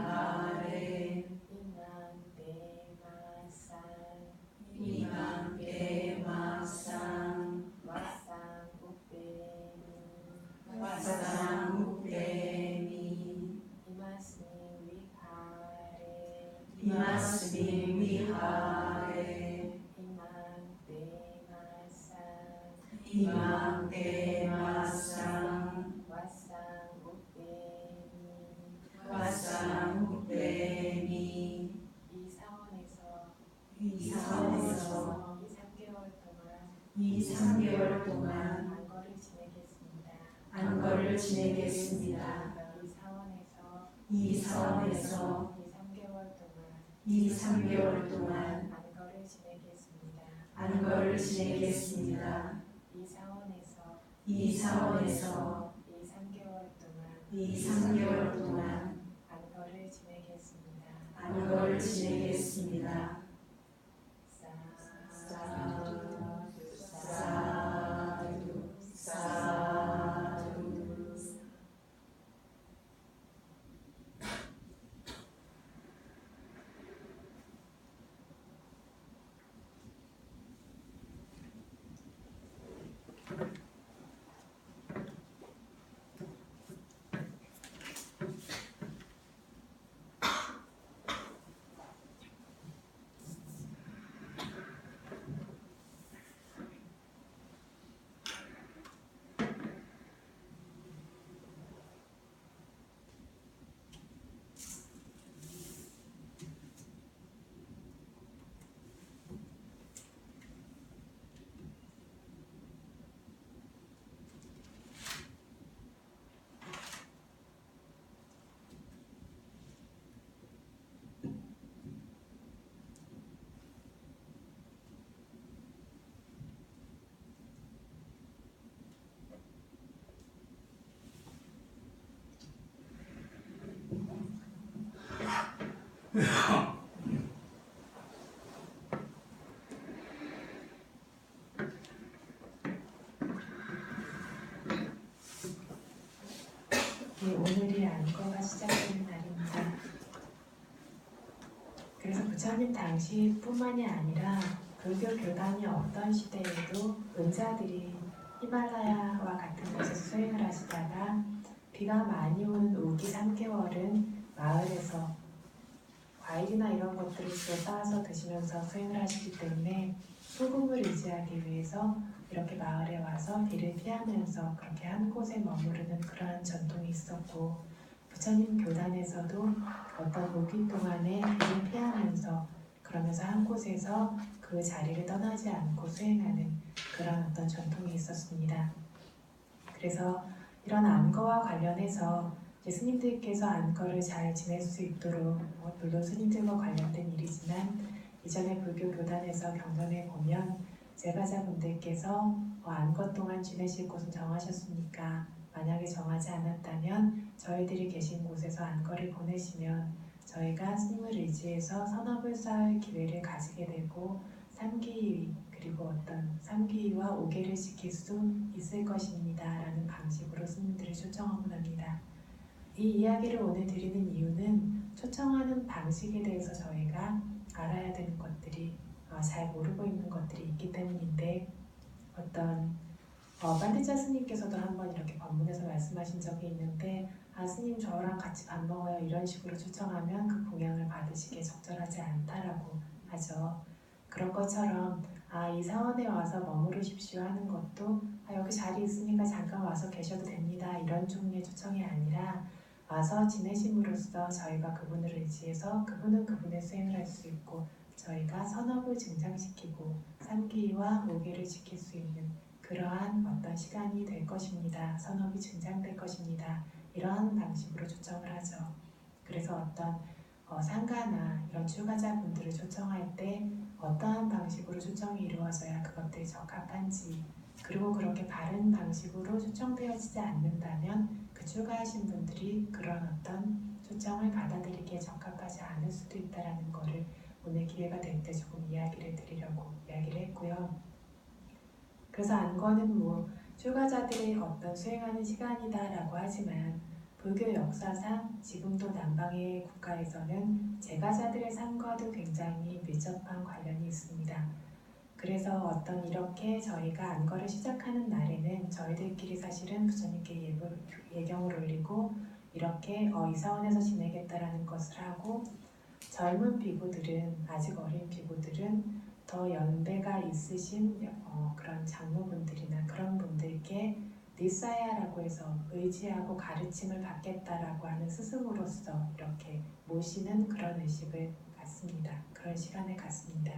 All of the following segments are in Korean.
위하래. 이맘때 마상 와상 우빼니 이마스미 위하래. 이맘때 마상 와상 우빼니 이 사원에서 이 3개월 동안 안거를 지내겠습니다. 이 사원에서 이 3개월 동안 안거를 지내겠습니다. 이 사원에서 이 3개월 동안 안거를 지내겠습니다. 사두 사두. 오늘이 안거가 시작되는 날입니다. 그래서 부처님 당시뿐만이 아니라 불교 교단이 어떤 시대에도 은사들이 히말라야와 같은 곳에서 수행을 하시다가 비가 많이 오는 우기 3개월은 마을에서 과일이나 이런 것들을 주로 따서 드시면서 수행을 하시기 때문에 소금을 의지하기 위해서 이렇게 마을에 와서 비를 피하면서 그렇게 한 곳에 머무르는 그러한 전통이 있었고, 부처님 교단에서도 어떤 우기 동안에 비를 피하면서 그러면서 한 곳에서 그 자리를 떠나지 않고 수행하는 그런 어떤 전통이 있었습니다. 그래서 이런 안거와 관련해서 스님들께서 안거를 잘 지낼 수 있도록, 물론 스님들과 관련된 일이지만 이전에 불교 교단에서 경전에 보면 제가자분들께서 안거 동안 지내실 곳은 정하셨습니까? 만약에 정하지 않았다면 저희들이 계신 곳에서 안거를 보내시면 저희가 스님을 의지해서 선업을 쌓을 기회를 가지게 되고 삼기위, 그리고 어떤 삼기위와 오계를 지킬 수 있을 것입니다 라는 방식으로 스님들을 초청하곤 합니다. 이 이야기를 오늘 드리는 이유는 초청하는 방식에 대해서 저희가 알아야 되는 것들이 잘 모르고 있는 것들이 있기 때문인데, 어떤 반디자 스님께서도 한번 이렇게 법문에서 말씀하신 적이 있는데, 스님 저랑 같이 밥 먹어요 이런 식으로 초청하면 그 공양을 받으시기에 적절하지 않다라고 하죠. 그런 것처럼 이 사원에 와서 머무르십시오 하는 것도 여기 자리 있으니까 잠깐 와서 계셔도 됩니다 이런 종류의 초청이 아니라 와서 지내심으로써 저희가 그분을 의지해서 그분은 그분의 수행을 할 수 있고 저희가 선업을 증장시키고 삼기와 오계를 지킬 수 있는 그러한 어떤 시간이 될 것입니다. 선업이 증장될 것입니다. 이러한 방식으로 초청을 하죠. 그래서 어떤 상가나 이런 출가자분들을 초청할 때 어떠한 방식으로 초청이 이루어져야 그것들이 적합한지, 그리고 그렇게 바른 방식으로 초청되어지지 않는다면 그 출가하신 분들이 그런 어떤 초청을 받아들이기에 적합하지 않을 수도 있다는 것을 오늘 기회가 될 때 조금 이야기를 드리려고 이야기를 했고요. 그래서 안거는 출가자들의 어떤 수행하는 시간이다라고 하지만 불교 역사상 지금도 남방의 국가에서는 제가자들의 삶과도 굉장히 밀접한 관련이 있습니다. 그래서 어떤 이렇게 저희가 안거를 시작하는 날에는 저희들끼리 사실은 부처님께 예경을 올리고 이렇게 이사원에서 지내겠다라는 것을 하고, 젊은 비구들은, 아직 어린 비구들은 더 연배가 있으신 그런 장로분들이나 그런 분들께 니사야라고 해서 의지하고 가르침을 받겠다라고 하는 스승으로서 이렇게 모시는 그런 의식을 갖습니다. 그런 시간을 갖습니다.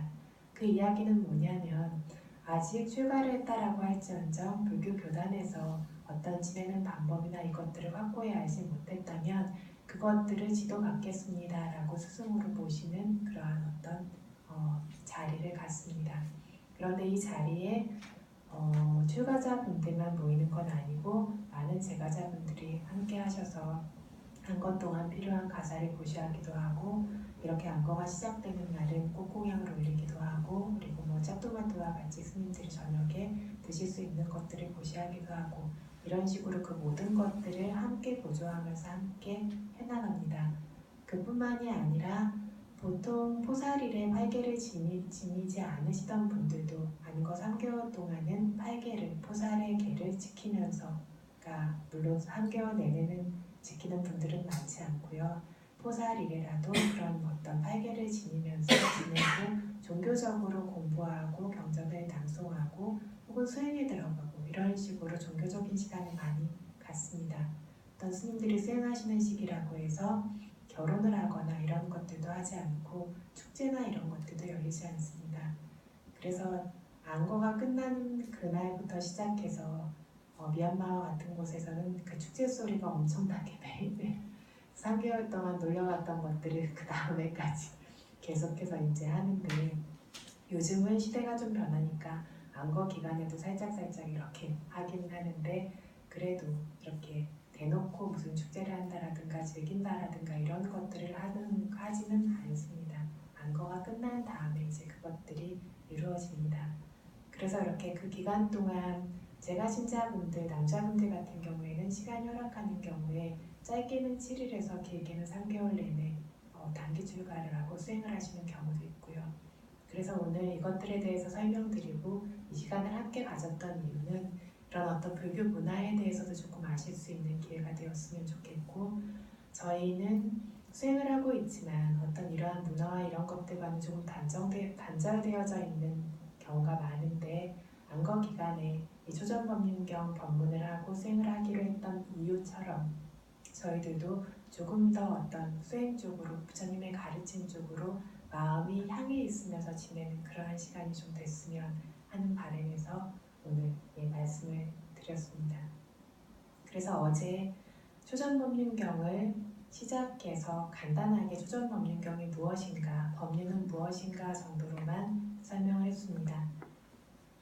그 이야기는 뭐냐면, 아직 출가를 했다라고 할지언정 불교 교단에서 어떤 지내는 방법이나 이것들을 확고히 알지 못했다면 그것들을 지도받겠습니다라고 스승으로 모시는 그러한 어떤 자리를 갖습니다. 그런데 이 자리에 출가자분들만 모이는 건 아니고 많은 제가자분들이 함께 하셔서 안거 동안 필요한 가사를 고시하기도 하고, 이렇게 안거가 시작되는 날은 꽃공양을 올리기도 하고, 그리고 짭토마토와 같이 스님들이 저녁에 드실 수 있는 것들을 고시하기도 하고, 이런 식으로 그 모든 것들을 함께 보조하면서 함께 해나갑니다. 그뿐만이 아니라 보통 포사릴에 8개를 지니지 않으시던 분들도 안거 3개월 동안은 8개를 포사릴의 개를 지키면서, 그러니까 물론 3개월 내내는 지키는 분들은 많지 않고요. 포사릴이라도 그런 어떤 8개를 지니면서 지내고 종교적으로 공부하고 경전을 낭송하고 혹은 수행에 들어가고 이런 식으로 종교적인 시간을 많이 갖습니다. 어떤 스님들이 수행하시는 시기라고 해서 결혼을 하거나 이런 것들도 하지 않고 축제나 이런 것들도 열리지 않습니다. 그래서 안거가 끝난 그날부터 시작해서 미얀마 같은 곳에서는 그 축제 소리가 엄청나게 매일 3개월 동안 놀려왔던 것들을 그 다음에까지 계속해서 이제 하는데, 요즘은 시대가 좀 변하니까 안거 기간에도 살짝 이렇게 하긴 하는데, 그래도 이렇게 대놓고 무슨 축제를 한다라든가 즐긴다라든가 이런 것들을 하지는 않습니다. 안거가 끝난 다음에 이제 그것들이 이루어집니다. 그래서 이렇게 그 기간 동안 제가 신자분들, 남자분들 같은 경우에는 시간이 허락하는 경우에 짧게는 7일에서 길게는 3개월 내내 단기 출가를 하고 수행을 하시는 경우도 있고요. 그래서 오늘 이것들에 대해서 설명드리고 이 시간을 함께 가졌던 이유는 이런 어떤 불교 문화에 대해서도 조금 아실 수 있는 기회가 되었으면 좋겠고, 저희는 수행을 하고 있지만 어떤 이러한 문화와 이런 것들과는 조금 단절되어져 있는 경우가 많은데, 안거 기간에 이 초전법륜경 법문을 하고 수행을 하기로 했던 이유처럼 저희들도 조금 더 어떤 수행 쪽으로, 부처님의 가르침 쪽으로 마음이 향해 있으면서 지내는 그러한 시간이 좀 됐으면 하는 바람에서 오늘 말씀을 드렸습니다. 그래서 어제 초전법륜경을 시작해서 간단하게 초전법륜경이 무엇인가, 법륜은 무엇인가 정도로만 설명을 했습니다.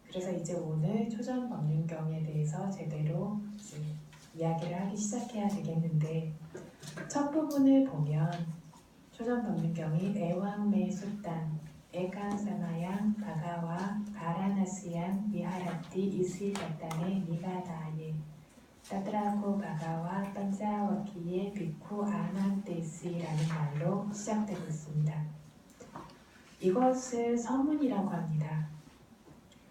그래서 이제 오늘 초전법륜경에 대해서 제대로 이제 이야기를 하기 시작해야 되겠는데, 첫 부분을 보면 초전법륜경이 애왕매 숫단 에칸사마양 바가와 바라나스양 비하라티 이시다단의 니가다예 따드라고 바가와 판자와키의 비쿠 아난테시라는 말로 시작되고 있습니다. 이것을 서문이라고 합니다.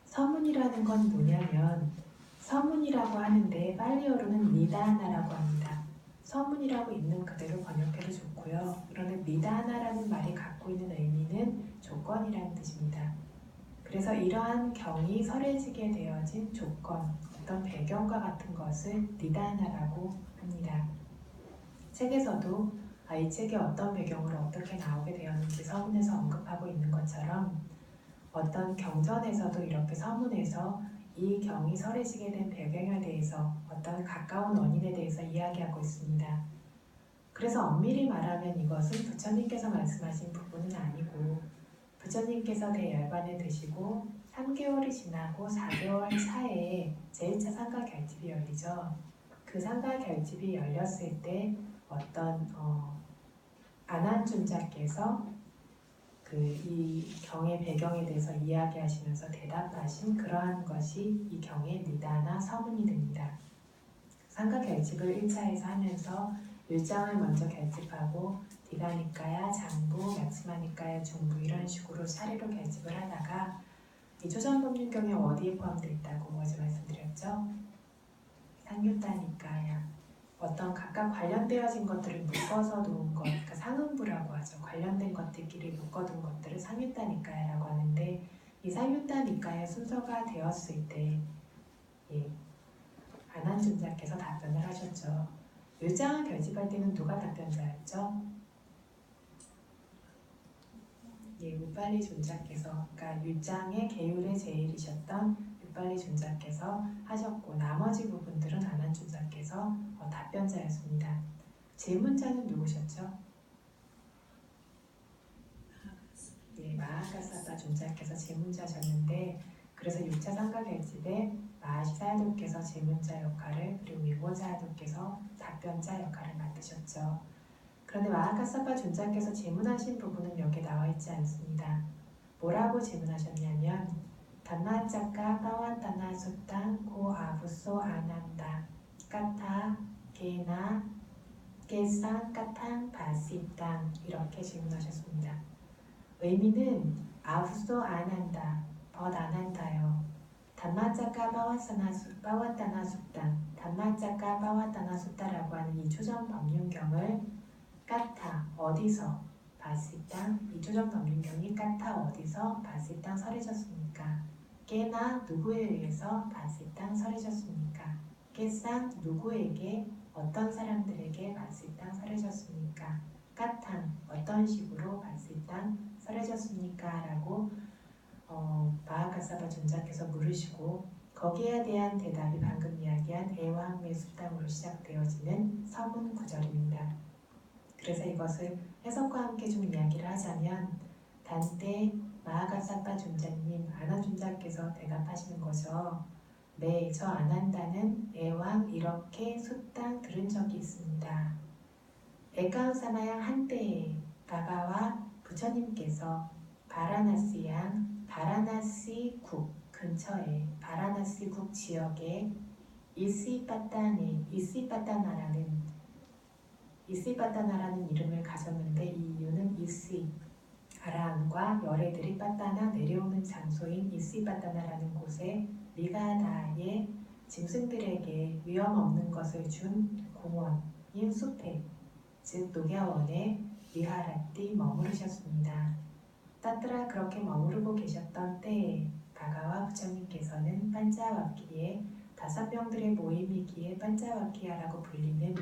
서문이라는 건 뭐냐면, 서문이라고 하는데 팔리어로는 니다나라고 합니다. 서문이라고 있는 그대로 번역해도 좋고요. 그런데 니다나라는 말이 갖고 있는 의미는 조건이라는 뜻입니다. 그래서 이러한 경이 설해지게 되어진 조건, 어떤 배경과 같은 것을 니다나라고 합니다. 책에서도 이 책이 어떤 배경으로 어떻게 나오게 되었는지 서문에서 언급하고 있는 것처럼, 어떤 경전에서도 이렇게 서문에서 이 경이 설해지게 된 배경에 대해서 어떤 가까운 원인에 대해서 이야기하고 있습니다. 그래서 엄밀히 말하면 이것은 부처님께서 말씀하신 부분은 아니고, 부처님께서 대열반에 드시고 3개월이 지나고 4개월 사이에 제1차 상가 결집이 열리죠. 그 상가 결집이 열렸을 때 어떤 아난존자께서 이 경의 배경에 대해서 이야기하시면서 대답하신 그러한 것이 이 경의 니다나 서문이 됩니다. 상가 결집을 1차에서 하면서 율장을 먼저 결집하고 디가니까야, 장부, 맥스마니까야, 중부 이런 식으로 차례로 결집을 하다가 이 조선법륜경에 어디에 포함되어 있다고 어제 말씀드렸죠? 상유다니까야 어떤 각각 관련되어진 것들을 묶어서 놓은 것, 그러니까 상응부라고 하죠. 관련된 것들끼리 묶어둔 것들을 상유다니까야라고 하는데 이 상유다니까야 순서가 되었을 때 안한준자께서 답변을 하셨죠. 율장을 결집할 때는 누가 답변자였죠? 육발리 존자께서, 그러니까 율장의 계율의 제일이셨던 육발리 존자께서 하셨고 나머지 부분들은 안한준자께서 답변자였습니다. 질문자는 누구셨죠? 마하가사바 존자께서 질문자셨는데 그래서 6차 상가 결집에 마하시사야도께서 질문자 역할을 그리고 위고사야도께서 답변자 역할을 맡으셨죠. 그런데 마하가사바 존자께서 질문하신 부분은 여기에 나와 있지 않습니다. 뭐라고 질문하셨냐면 단마짜까 빠와따나 수땅 고 아부소 아난다 까타 게나 깨상 까탕 바시땅 이렇게 질문하셨습니다. 의미는 아부소 안한다, 벗 안한다요. 단마짜까 빠와따나 숫다, 단마짜까 빠와따나 숫다라고 하는 이 초전 법륜경을 까타, 어디서, 바시땅, 이 초전 법륜경이 까타 어디서, 바시땅 설해졌습니까? 깨나 누구에 의해서 바시땅 설해졌습니까? 깨상 누구에게, 어떤 사람들에게 바시땅 설해졌습니까? 까탕, 어떤 식으로 바시땅 설해졌습니까? 라고 마하가사바 존자께서 물으시고 거기에 대한 대답이 방금 이야기한 애왕매 숫담으로 시작되어지는 서문 구절입니다. 그래서 이것을 해석과 함께 좀 이야기를 하자면 단때 마하가사바 존자님, 안한존자께서 대답하시는 거죠. 네, 저 안한다는 애왕 이렇게 숫당 들은 적이 있습니다. 에카우사마양 한때에 바바와 부처님께서 바라나시국 근처에 바라나시국 지역에 이시빠따나라는 이름을 가졌는데 이 이유는 이시 아라함과 열애들이 빠따나 내려오는 장소인 이시빠따나라는 곳에 미가다의 짐승들에게 위험 없는 것을 준 공원인 숲에 즉 녹야원에 위하라띠 머무르셨습니다. 따뜨라 그렇게 머무르고 계셨던 때에 바가와 부처님께서는 판자와키에 5명들의 모임이기에 판자와키야라고 불리는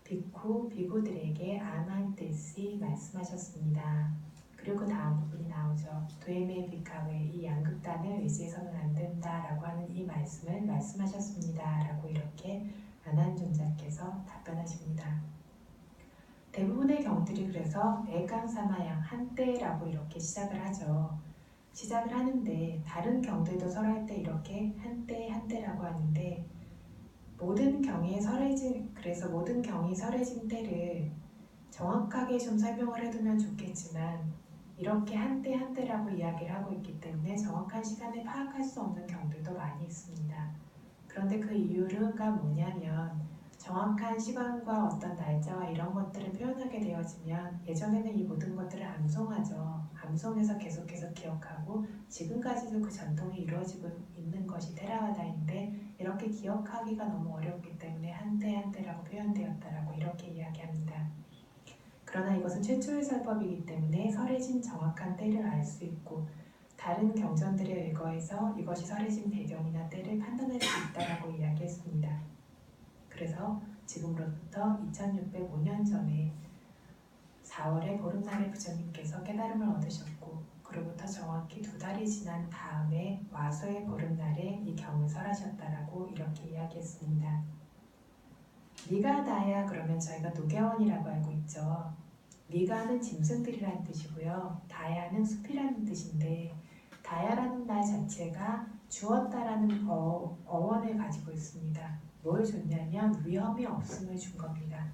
비쿠, 비구들에게 아만테시 말씀하셨습니다. 그리고 그 다음 부분이 나오죠. 도에메 비카웨 이 양극단을 의지해서는 안 된다라고 하는 이 말씀을 말씀하셨습니다. 라고 이렇게 안한존자께서 답변하십니다. 대부분의 경들이 그래서 애강사마양 한때라고 이렇게 시작을 하죠. 시작을 하는데 다른 경들도 설할 때 이렇게 한때라고 하는데 모든 경이 설해진 때를 정확하게 좀 설명을 해두면 좋겠지만 이렇게 한때라고 이야기를 하고 있기 때문에 정확한 시간을 파악할 수 없는 경들도 많이 있습니다. 그런데 그 이유가 뭐냐면 정확한 시간과 어떤 날짜와 이런 것들을 표현하게 되어지면 예전에는 이 모든 것들을 암송하죠. 암송해서 계속해서 기억하고 지금까지도 그 전통이 이루어지고 있는 것이 테라와다인데 이렇게 기억하기가 너무 어렵기 때문에 한때라고 표현되었다라고 이렇게 이야기합니다. 그러나 이것은 최초의 설법이기 때문에 설해진 정확한 때를 알 수 있고 다른 경전들에 의거해서 이것이 설해진 배경이나 때를 판단할 수 있다라고 이야기했습니다. 그래서 지금으로부터 2605년 전에 4월의 보름날에 부처님께서 깨달음을 얻으셨고 그로부터 정확히 2달이 지난 다음에 와소의 보름날에 이 경을 설하셨다라고 이렇게 이야기했습니다. 미가다야 그러면 저희가 노계원이라고 알고 있죠. 미가는 짐승들이라는 뜻이고요. 다야는 숲이라는 뜻인데 다야라는 말 자체가 주었다라는 어원을 가지고 있습니다. 뭘 줬냐면 위험이 없음을 준 겁니다.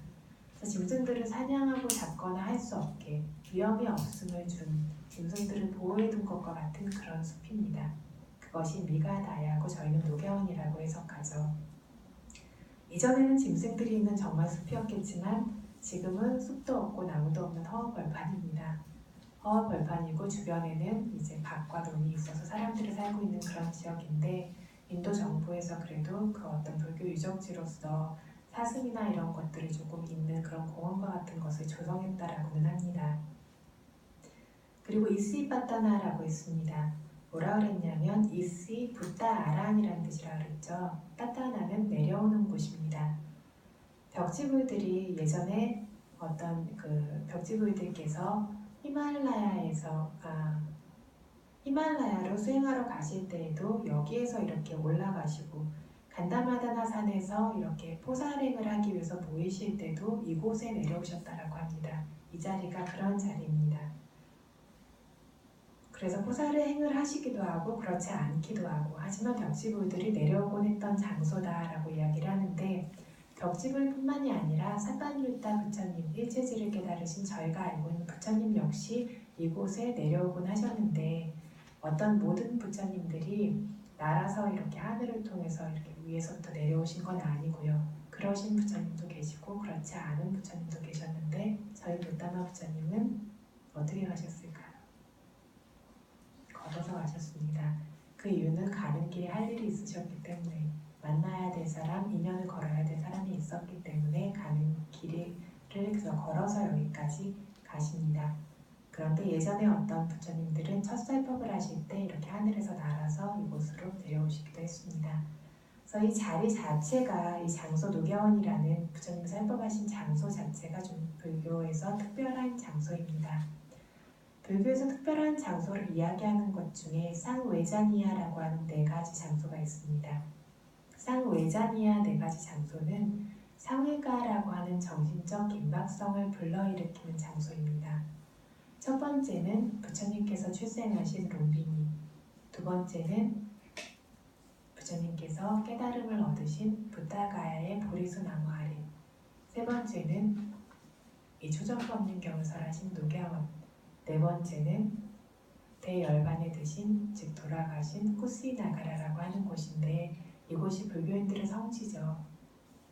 그래서 짐승들을 사냥하고 잡거나 할 수 없게 위험이 없음을 준 짐승들을 보호해둔 것과 같은 그런 숲입니다. 그것이 미가다야고 저희는 노계원이라고 해석하죠. 이전에는 짐승들이 있는 정말 숲이었겠지만 지금은 숲도 없고 나무도 없는 허허벌판입니다. 허허벌판이고 주변에는 이제 밭과 논이 있어서 사람들이 살고 있는 그런 지역인데 인도 정부에서 그래도 그 어떤 불교 유적지로서 사슴이나 이런 것들이 조금 있는 그런 공원과 같은 것을 조성했다라고는 합니다. 그리고 이시바타나라고 있습니다. 뭐라 그랬냐면 이시 붓다 아란이라는 뜻이라 그랬죠. 빠타나는 내려오는 곳입니다. 벽지불들이 예전에 어떤 그 벽지불들께서 히말라야로 수행하러 가실 때에도 여기에서 이렇게 올라가시고 간다마다나 산에서 이렇게 포사행을 하기 위해서 모이실 때도 이곳에 내려오셨다라고 합니다. 이 자리가 그런 자리입니다. 그래서 포사행을 하시기도 하고 그렇지 않기도 하고 하지만 벽지불들이 내려오곤 했던 장소다라고 이야기를 하는데 벽지불뿐만이 아니라 사반율다 부처님, 일체지를 깨달으신 저희가 알고 있는 부처님 역시 이곳에 내려오곤 하셨는데 어떤 모든 부처님들이 날아서 이렇게 하늘을 통해서 이렇게 위에서부터 내려오신 건 아니고요. 그러신 부처님도 계시고 그렇지 않은 부처님도 계셨는데 저희 불다마 부처님은 어떻게 가셨을까요? 걸어서 가셨습니다. 그 이유는 가는 길에 할 일이 있으셨기 때문에 만나야 될 사람, 인연을 걸어야 될 사람이 있었기 때문에 가는 길을 그래서 걸어서 여기까지 가십니다. 그런데 예전에 어떤 부처님들은 첫설법을 하실 때 이렇게 하늘에서 날아서 이곳으로 내려오시기도 했습니다. 그래서 이 자리 자체가 이 장소 노경원이라는 부처님 설법하신 장소 자체가 좀 불교에서 특별한 장소입니다. 불교에서 특별한 장소를 이야기하는 것 중에 쌍외자니야라고 하는 4가지 장소가 있습니다. 쌍외자니야 4가지 장소는 상회가라고 하는 정신적 긴박성을 불러일으키는 장소입니다. 첫 번째는 부처님께서 출생하신 룸비니, 두 번째는 부처님께서 깨달음을 얻으신 부타가야의 보리수 나무 아래, 세 번째는 이 초점도 없는 경을 설하신 노갸원, 네 번째는 대열반에 드신 즉 돌아가신 쿠시나가라라고 하는 곳인데 이곳이 불교인들의 성지죠.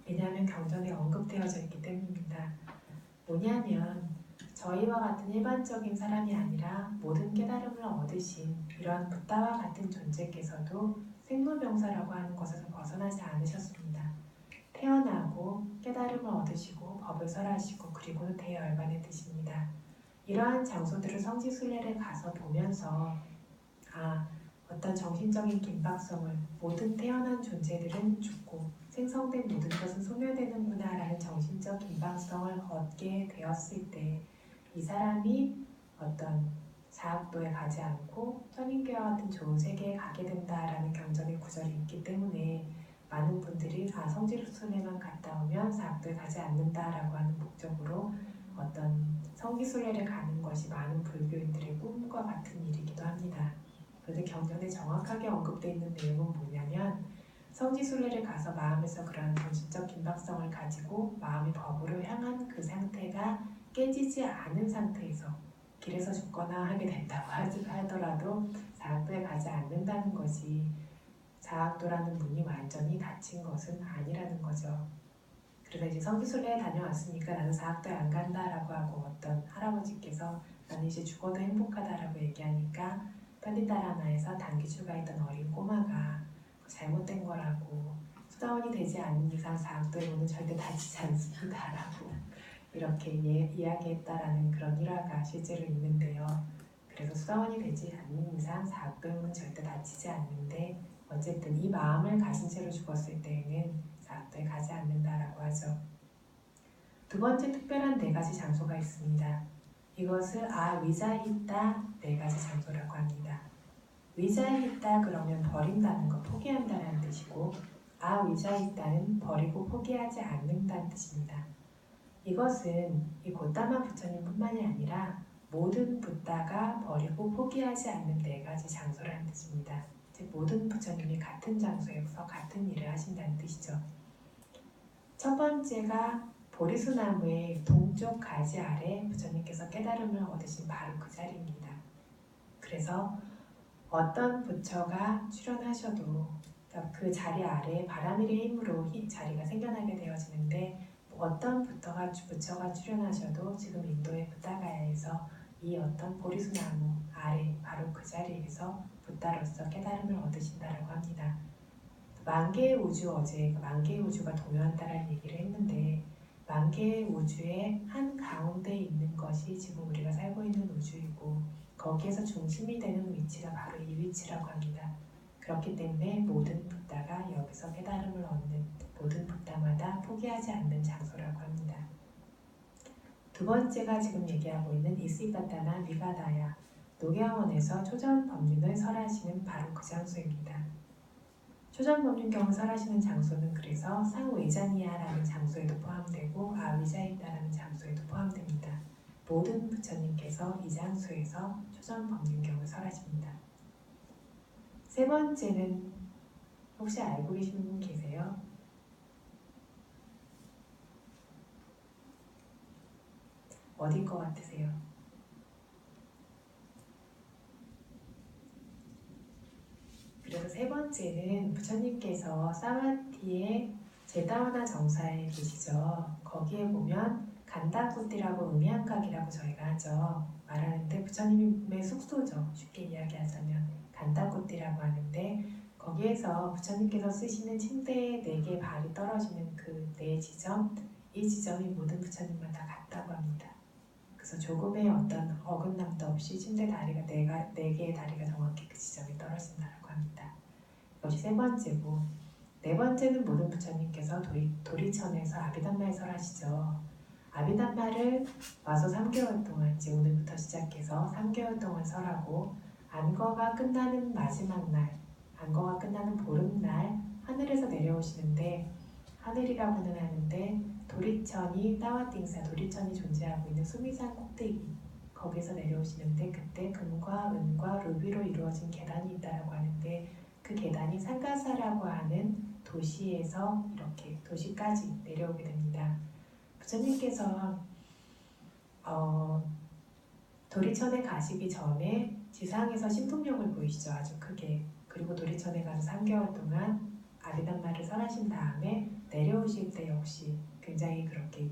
왜냐하면 경전에 언급되어져 있기 때문입니다. 뭐냐면 저희와 같은 일반적인 사람이 아니라 모든 깨달음을 얻으신 이러한 부다와 같은 존재께서도 생로병사라고 하는 것에서 벗어나지 않으셨습니다. 태어나고 깨달음을 얻으시고 법을 설하시고 그리고는 대열반에 드십니다. 이러한 장소들을 성지순례를 가서 보면서 어떤 정신적인 긴박성을 모든 태어난 존재들은 죽고 생성된 모든 것은 소멸되는구나 라는 정신적 긴박성을 얻게 되었을 때 이 사람이 어떤 사학도에 가지 않고 천인계와 같은 좋은 세계에 가게 된다라는 경전의 구절이 있기 때문에 많은 분들이 성지순례만 갔다 오면 사학도에 가지 않는다라고 하는 목적으로 어떤 성지순례를 가는 것이 많은 불교인들의 꿈과 같은 일이기도 합니다. 그런데 경전에 정확하게 언급되어 있는 내용은 뭐냐면 성지순례를 가서 마음에서 그러한 정신적 긴박성을 가지고 마음이 법으로 향한 그 상태가 깨지지 않은 상태에서 길에서 죽거나 하게 된다고 하더라도 사학도에 가지 않는다는 것이 사학도라는 문이 완전히 닫힌 것은 아니라는 거죠. 그래서 이제 성지순례에 다녀왔으니까 나는 사학도에 안 간다라고 하고 어떤 할아버지께서 나는 이제 죽어도 행복하다라고 얘기하니까 편디다라나에서 단기 출가했던 어린 꼬마가 잘못된 거라고 수다원이 되지 않는 이상 사학도의 문은 절대 닫히지 않습니다라고 이렇게 이야기했다라는 그런 일화가 실제로 있는데요. 그래서 수다원이 되지 않는 이상 사학도의 문은 절대 닫히지 않는데 어쨌든 이 마음을 가진 채로 죽었을 때에는 사학도에 가지 않는다라고 하죠. 두 번째 특별한 4가지 장소가 있습니다. 이것을 위자히타 4가지 장소라고 합니다. 위자히타 그러면 버린다는 것, 포기한다는 뜻이고 위자히타는 버리고 포기하지 않는다는 뜻입니다. 이것은 이 고타마 부처님뿐만이 아니라 모든 붓다가 버리고 포기하지 않는 4가지 장소라는 뜻입니다. 즉 모든 부처님이 같은 장소에서 같은 일을 하신다는 뜻이죠. 첫 번째가 보리수나무의 동쪽 가지 아래 부처님께서 깨달음을 얻으신 바로 그 자리입니다. 그래서 어떤 부처가 출연하셔도 그 자리 아래 바라밀의 힘으로 자리가 생겨나게 되어지는데 어떤 부처가 출현하셔도 지금 인도의 부다가야에서 이 어떤 보리수나무 아래 바로 그 자리에서 부다로서 깨달음을 얻으신다라고 합니다. 만개의 우주 어제 만개의 우주가 동요한다라는 얘기를 했는데 만개의 우주의 한 가운데 있는 것이 지금 우리가 살고 있는 우주이고 거기에서 중심이 되는 위치가 바로 이 위치라고 합니다. 그렇기 때문에 모든 부다가 여기서 깨달음을 얻는 모든 부다마다 포기하지 않는 장소라고 합니다. 두 번째가 지금 얘기하고 있는 이시바타나 미가다야 노계원에서 초전법륜을 설하시는 바로 그 장소입니다. 초전법륜경을 설하시는 장소는 그래서 상외자니아라는 장소에도 포함되고 아위자이다라는 장소에도 포함됩니다. 모든 부처님께서 이 장소에서 초전법륜경을 설하십니다. 세 번째는 혹시 알고 계시는 분 계세요? 어딘 것 같으세요? 그래서 세 번째는 부처님께서 사와티의 제다와나 정사에 계시죠. 거기에 보면 간다쿠띠라고 음양각이라고 저희가 하죠. 말하는데 부처님의 숙소죠. 쉽게 이야기하자면 간다쿠띠라고 하는데 거기에서 부처님께서 쓰시는 침대에 4개의 발이 떨어지는 그 4지점 이 지점이 모든 부처님마다 같다고 합니다. 그래서 조금의 어떤 어긋남도 없이 침대 다리가 4개의 다리가 정확히 그 지점에 떨어진다고 합니다. 이것이 세 번째고 네 번째는 모든 부처님께서 도리천에서 아비담마에 설하시죠. 아비담마를 와서 3개월 동안 이제 오늘부터 시작해서 3개월 동안 설하고 안거가 끝나는 마지막 날 안거가 끝나는 보름날 하늘에서 내려오시는데 하늘이라고는 하는데 도리천이 따와띵사 도리천이 존재하고 있는 수미산 꼭대기 거기서 내려오시는데 그때 금과 은과 루비로 이루어진 계단이 있다라고 하는데 그 계단이 상가사라고 하는 도시에서 이렇게 도시까지 내려오게 됩니다. 부처님께서 도리천에 가시기 전에 지상에서 신풍력을 보이시죠. 아주 크게. 그리고 도리천에 가서 3개월 동안 아비담마를 설하신 다음에 내려오실 때 역시 굉장히 그렇게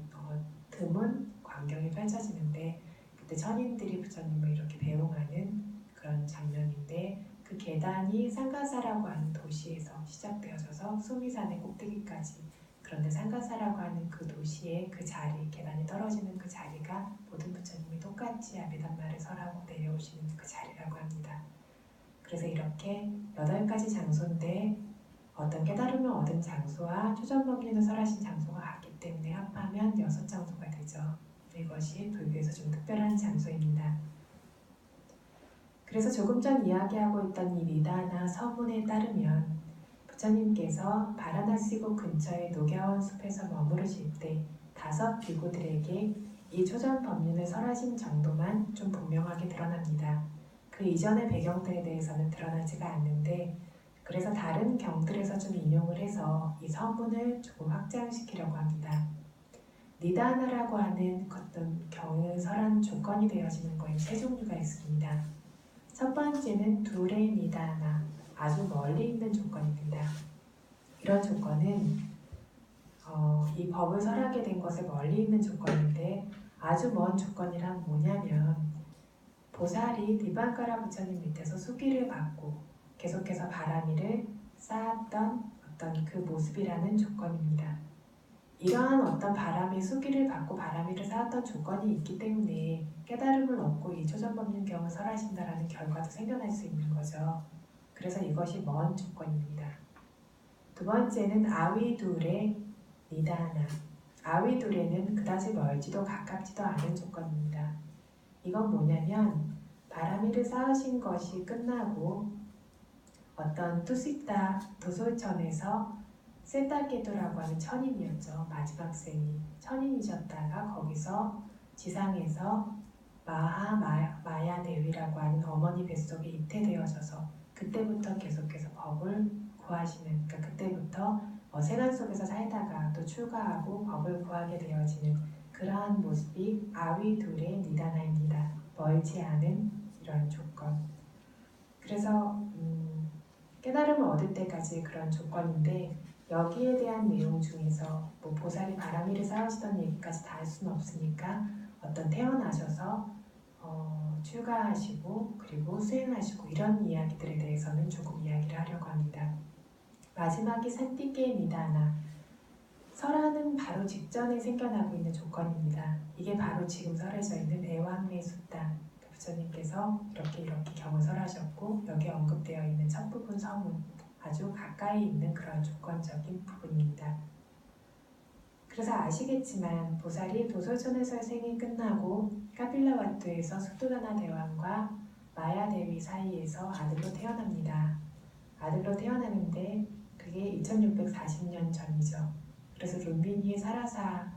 드문 광경이 펼쳐지는데 그때 천인들이 부처님을 이렇게 배웅하는 그런 장면인데 그 계단이 상가사라고 하는 도시에서 시작되어져서 수미산의 꼭대기까지 그런데 상가사라고 하는 그 도시의 그 자리 계단이 떨어지는 그 자리가 모든 부처님이 똑같이 아비담마를 설하고 내려오시는 그 자리라고 합니다. 그래서 이렇게 8가지 장소인데 어떤 깨달음을 얻은 장소와 초전법륜을 설하신 장소가 같기 때문에 합하면 6장소가 되죠. 이것이 불교에서 좀 특별한 장소입니다. 그래서 조금 전 이야기하고 있던 이 니다나 서문에 따르면 부처님께서 바라나시국 근처의 노갸원 숲에서 머무르실 때 5 비구들에게 이 초전법륜을 설하신 정도만 좀 분명하게 드러납니다. 그 이전의 배경들에 대해서는 드러나지가 않는데 그래서 다른 경들에서 좀 인용을 해서 이 서문을 조금 확장시키려고 합니다. 니다나라고 하는 어떤 경을 설한 조건이 되어지는 거에 3종류가 있습니다. 첫 번째는 둘의 니다나, 아주 멀리 있는 조건입니다. 이런 조건은 이 법을 설하게 된 것에 멀리 있는 조건인데 아주 먼 조건이란 뭐냐면 보살이 디반가라 부처님 밑에서 수기를 받고 계속해서 바라미를 쌓았던 어떤 그 모습이라는 조건입니다. 이러한 어떤 바람의 수기를 받고 바라미를 쌓았던 조건이 있기 때문에 깨달음을 얻고 이 초전법륜경을 설하신다라는 결과도 생겨날 수 있는 거죠. 그래서 이것이 먼 조건입니다. 두 번째는 아위둘의 니다나. 아위둘에는 그다지 멀지도 가깝지도 않은 조건입니다. 이건 뭐냐면 바라미를 쌓으신 것이 끝나고 어떤 투시타 도솔천에서 세타게도라고 하는 천인이었죠. 마지막 생이 천인이셨다가 거기서 지상에서 마야 대위라고 하는 어머니 뱃속에 잉태되어져서 그때부터 계속해서 법을 구하시는 그러니까 그때부터 세간 속에서 살다가 또 출가하고 법을 구하게 되어지는 그러한 모습이 아위둘의 니다나입니다. 멀지 않은 이런 조건. 그래서 깨달음을 얻을 때까지 그런 조건인데 여기에 대한 내용 중에서 뭐 보살이 바람이를 쌓으시던 얘기까지 다 할 수는 없으니까 어떤 태어나셔서 출가하시고 그리고 수행하시고 이런 이야기들에 대해서는 조금 이야기를 하려고 합니다. 마지막이 산띠게니다나 설하는 바로 직전에 생겨나고 있는 조건입니다. 이게 바로 지금 설해져 있는 애왕매숫다. 부처님께서 이렇게 경을 설하셨고 여기에 언급되어 있는 첫 부분 서문 아주 가까이 있는 그런 조건적인 부분입니다. 그래서 아시겠지만 보살이 도솔천에서의 생이 끝나고 카필라와투에서 수뚜가나 대왕과 마야 대위 사이에서 아들로 태어납니다. 아들로 태어나는데 그게 2640년 전이죠. 그래서 룸비니의 사라사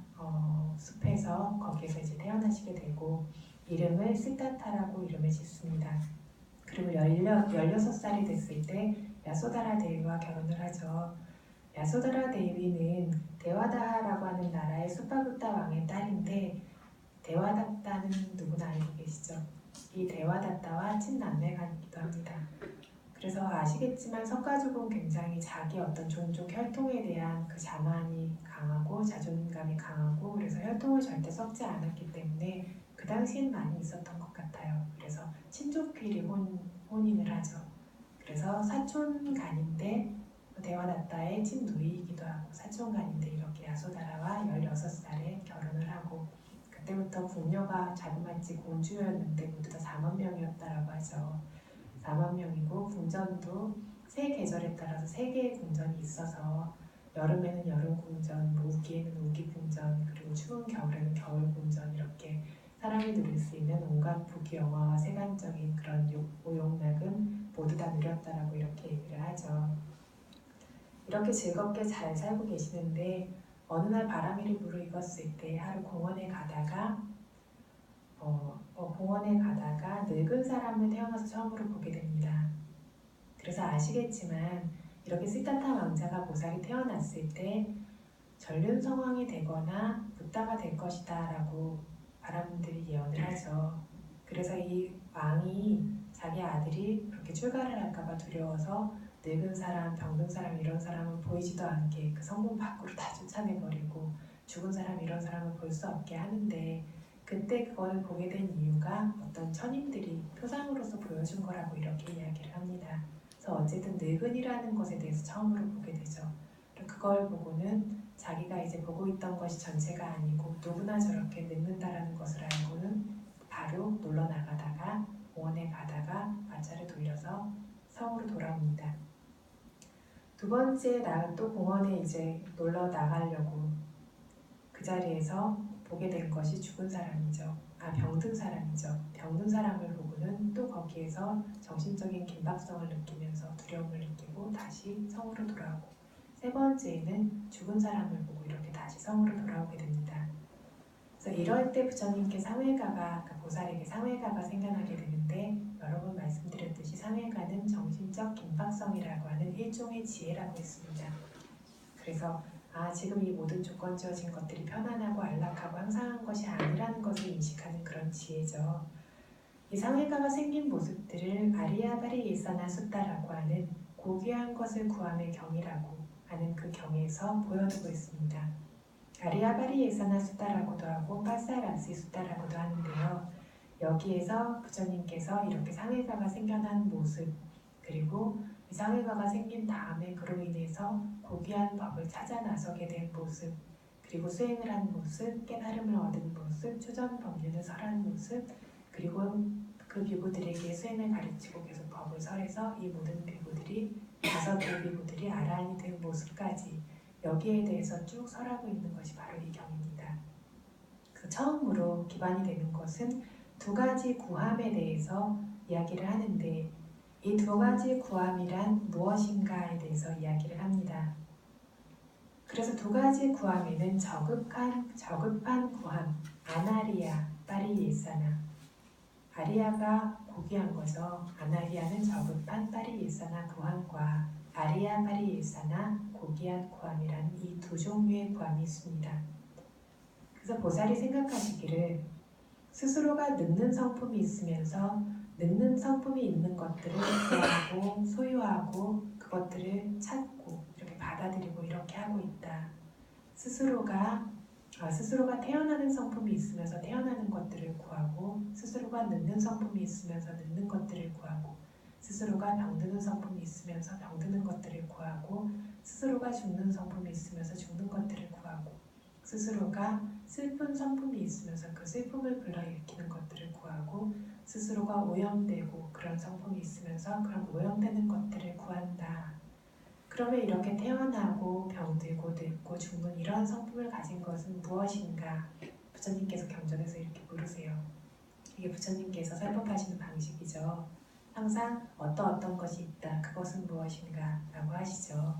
숲에서 거기에서 이제 태어나시게 되고 이름을 시타타라고 이름을 짓습니다. 그리고 16살이 됐을 때 야소다라 대위와 결혼을 하죠. 야소다라 대위는 데와다하라고 하는 나라의 수파부타 왕의 딸인데 데와다타는 누구나 알고 계시죠? 이 데와다타와 친남매간이기도 합니다. 그래서 아시겠지만 석가족은 굉장히 자기 어떤 종족 혈통에 대한 그 자만이 강하고 자존감이 강하고 그래서 혈통을 절대 섞지 않았기 때문에 그 당시엔 많이 있었던 것 같아요. 그래서 친족끼리 혼인을 하죠. 그래서 사촌간인데 데와다타의 친누이이기도 하고 사촌간인데 이렇게 야소다라와 16살에 결혼을 하고 그때부터 궁녀가 자그마치 공주였는데 모두 다 4만 명이었다라고 하죠. 4만 명이고 궁전도 세 계절에 따라서 3개의 궁전이 있어서 여름에는 여름 궁전, 우기에는 우기 궁전, 그리고 추운 겨울에는 겨울 궁전 이렇게 사람이 누릴 수 있는 온갖 부귀영화와 세간적인 그런 오용락은 모두 다 누렸다라고 이렇게 얘기를 하죠. 이렇게 즐겁게 잘 살고 계시는데 어느 날 바람이 무르익었을 때 하루 공원에 가다가 늙은 사람을 태어나서 처음으로 보게 됩니다. 그래서 아시겠지만 이렇게 시타타 왕자가 보살이 태어났을 때 전륜성왕이 되거나 붓다가 될 것이다 라고 바람들이 예언을 하죠. 그래서 이 왕이 자기 아들이 그렇게 출가를 할까봐 두려워서 늙은 사람, 병든 사람 이런 사람은 보이지도 않게 그 성문 밖으로 다 쫓아내버리고 죽은 사람 이런 사람을 볼 수 없게 하는데 그때 그걸 보게 된 이유가 어떤 천인들이 표상으로서 보여준 거라고 이렇게 이야기를 합니다. 그래서 어쨌든 늙은이라는 것에 대해서 처음으로 보게 되죠. 그걸 보고는 자기가 이제 보고 있던 것이 전체가 아니고 누구나 저렇게 늙는다라는 것을 알고는 바로 놀러 나가다가 공원에 가다가 마차를 돌려서 성으로 돌아옵니다. 두 번째 날은 또 공원에 이제 놀러 나가려고 그 자리에서 보게 된 것이 죽은 사람이죠. 병든 사람이죠. 병든 사람을 보고는 또 거기에서 정신적인 긴박성을 느끼면서 두려움을 느끼고 다시 성으로 돌아오고 세 번째에는 죽은 사람을 보고 이렇게 다시 성으로 돌아오게 됩니다. 그래서 이럴 때 부처님께 상회가가 보살에게 상회가가 생겨나게 되는데 여러 번 말씀드렸듯이 상회가는 정신적 긴박성이라고 하는 일종의 지혜라고 했습니다. 그래서 지금 이 모든 조건 지어진 것들이 편안하고 안락하고 항상한 것이 아니라는 것을 인식하는 그런 지혜죠. 이 상회가가 생긴 모습들을 아리야바리 예사나 숫다라고 하는 고귀한 것을 구함의 경이라고 하는 그 경에서 보여주고 있습니다. 아리야바리 예사나 숫다라고도 하고 파사라시 숫다라고도 하는데요. 여기에서 부처님께서 이렇게 상회가가 생겨난 모습 그리고 이 상회가가 생긴 다음에 그로 인해서 고귀한 법을 찾아 나서게 된 모습 그리고 수행을 한 모습, 깨달음을 얻은 모습, 초전 법륜을 설한 모습 그리고 그 비구들에게 수행을 가르치고 계속 법을 설해서 이 모든 비구들이 5개 비구들이 아라한이 된 모습까지 여기에 대해서 쭉 설하고 있는 것이 바로 이 경입니다. 그래서 처음으로 기반이 되는 것은 2가지 구함에 대해서 이야기를 하는데 이 2가지 구함이란 무엇인가에 대해서 이야기를 합니다. 그래서 2가지 구함에는 저급한 구함, 아나리아, 파리예사나 아리아가 고귀한 거죠. 아나리아는 저급한 파리예사나 구함과 아리아 파리예사나 고귀한 구함이라는 이 2 종류의 구함이 있습니다. 그래서 보살이 생각하시기를 스스로가 늙는 성품이 있으면서 늙는 성품이 있는 것들을 구하고 소유하고 그 그것들을 찾고 이렇게 받아들이고 이렇게 하고 있다. 스스로가 태어나는 성품이 있으면서 태어나는 것들을 구하고, 스스로가 늙는 성품이 있으면서 늙는 것들을 구하고, 스스로가 병드는 성품이 있으면서 병드는 것들을 구하고, 스스로가 죽는 성품이 있으면서 죽는 것들을 구하고, 스스로가 슬픈 성품이 있으면서 그 슬픔을 불러일으키는 것들을 구하고, 스스로가 오염되고 그런 성품이 있으면서 그런 오염되는 것들을 구한다. 그러면 이렇게 태어나고 병들고 늙고 죽는 이러한 성품을 가진 것은 무엇인가? 부처님께서 경전에서 이렇게 물으세요. 이게 부처님께서 설법하시는 방식이죠. 항상 어떤 것이 있다. 그것은 무엇인가? 라고 하시죠.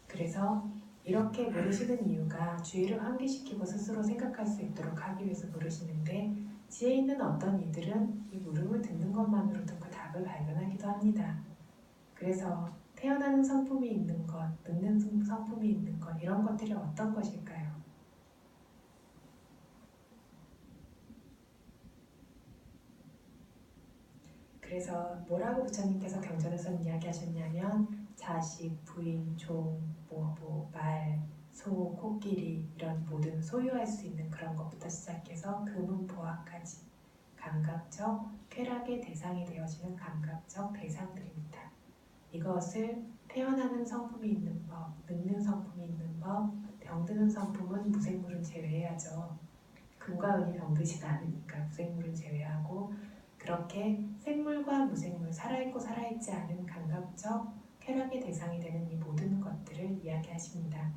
그래서 이렇게 물으시는 이유가 주의를 환기시키고 스스로 생각할 수 있도록 하기 위해서 물으시는데, 지혜 있는 어떤 이들은 이 물음을 듣는 것만으로도 그 답을 발견하기도 합니다. 그래서 태어나는 성품이 있는 것, 늙는 성품이 있는 것, 이런 것들이 어떤 것일까요? 그래서 뭐라고 부처님께서 경전에서 이야기하셨냐면, 자식, 부인, 종, 말, 소, 코끼리 이런 모든 소유할 수 있는 그런 것부터 시작해서 금은 보화까지 감각적, 쾌락의 대상이 되어지는 감각적 대상들입니다. 이것을 태어나는 성품이 있는 법, 늙는 성품이 있는 법, 병드는 성품은 무생물은 제외해야죠. 금과 은이 병들지가 않으니까 무생물은 제외하고, 그렇게 생물과 무생물, 살아있고 살아있지 않은 감각적 쾌락의 대상이 되는 이 모든 것들을 이야기하십니다.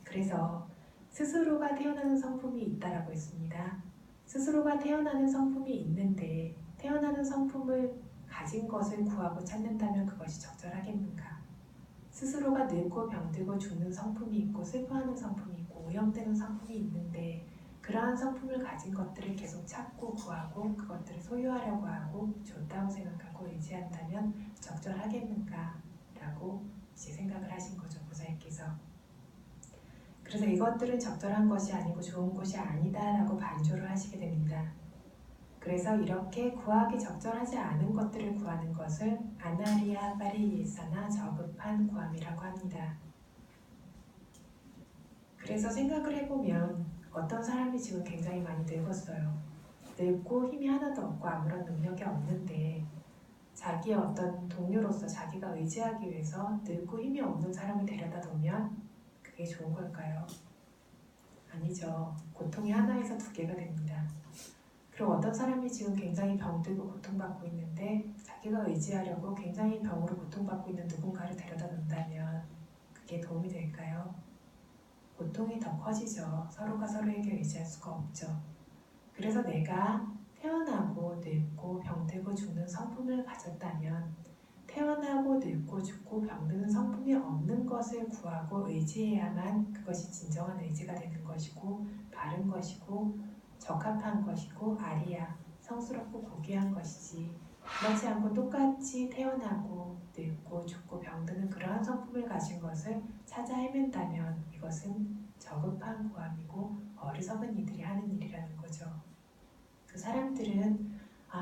그래서 스스로가 태어나는 성품이 있다라고 했습니다. 스스로가 태어나는 성품이 있는데 태어나는 성품을 가진 것을 구하고 찾는다면 그것이 적절하겠는가? 스스로가 늙고 병들고 죽는 성품이 있고 슬퍼하는 성품이 있고 오염되는 성품이 있는데 그러한 성품을 가진 것들을 계속 찾고 구하고 그것들을 소유하려고 하고 좋다고 생각하고 의지한다면 적절하겠는가? 라고 이제 생각을 하신 거죠, 보살께서. 그래서 이것들은 적절한 것이 아니고 좋은 것이 아니다라고 반조를 하시게 됩니다. 그래서 이렇게 구하기 적절하지 않은 것들을 구하는 것을 아나리아 파리예사나 저급한 구함이라고 합니다. 그래서 생각을 해보면 어떤 사람이 지금 굉장히 많이 늙었어요. 늙고 힘이 하나도 없고 아무런 능력이 없는데 자기의 어떤 동료로서 자기가 의지하기 위해서 늙고 힘이 없는 사람을 데려다 놓으면 그게 좋은 걸까요? 아니죠. 고통이 하나에서 두 개가 됩니다. 그리고 어떤 사람이 지금 굉장히 병들고 고통받고 있는데 자기가 의지하려고 굉장히 병으로 고통받고 있는 누군가를 데려다 놓는다면 그게 도움이 될까요? 고통이 더 커지죠. 서로가 서로에게 의지할 수가 없죠. 그래서 내가 태어나고 늙고 병들고 죽는 성품을 가졌다면 태어나고 늙고 죽고 병드는 성품이 없는 것을 구하고 의지해야만 그것이 진정한 의지가 되는 것이고 바른 것이고 적합한 것이고 아리야, 성스럽고 고귀한 것이지, 그렇지 않고 똑같이 태어나고 늙고 죽고 병드는 그러한 성품을 가진 것을 찾아 헤맨다면 이것은 저급한 고함이고 어리석은 이들이 하는 일이라는 거죠. 그 사람들은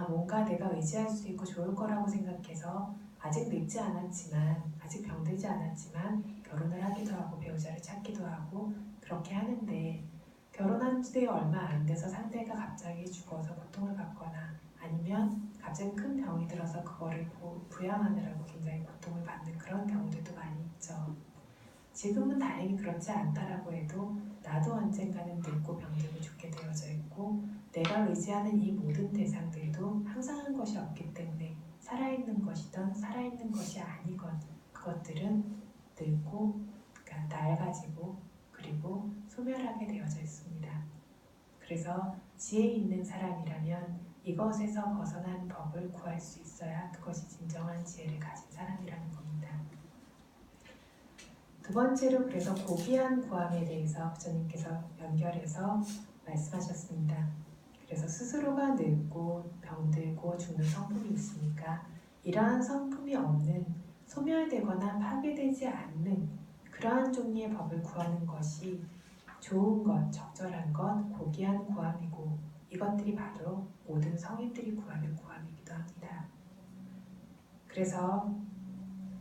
뭔가 내가 의지할 수 있고 좋을 거라고 생각해서 아직 늙지 않았지만, 아직 병들지 않았지만 결혼을 하기도 하고 배우자를 찾기도 하고 그렇게 하는데, 결혼한 지 얼마 안 돼서 상대가 갑자기 죽어서 고통을 받거나 아니면 갑자기 큰 병이 들어서 그거를 부양하느라고 굉장히 고통을 받는 그런 경우들도 많이 있죠. 지금은 다행히 그렇지 않다라고 해도 나도 언젠가는 늙고 병들고 죽게 되어져 있고 내가 의지하는 이 모든 대상들도 항상한 것이 없기 때문에 살아있는 것이든 살아있는 것이 아니건 그것들은 늙고 그러니까 낡아지고 그리고 소멸하게 되어져 있습니다. 그래서 지혜 있는 사람이라면 이것에서 벗어난 법을 구할 수 있어야 그것이 진정한 지혜를 가진 사람이라는 겁니다. 두 번째로 그래서 고귀한 구함에 대해서 부처님께서 연결해서 말씀하셨습니다. 그래서 스스로가 늙고 병들고 죽는 성품이 있으니까 이러한 성품이 없는 소멸되거나 파괴되지 않는 그러한 종류의 법을 구하는 것이 좋은 것, 적절한 것, 고귀한 구함이고 이것들이 바로 모든 성인들이 구하는 구함이기도 합니다. 그래서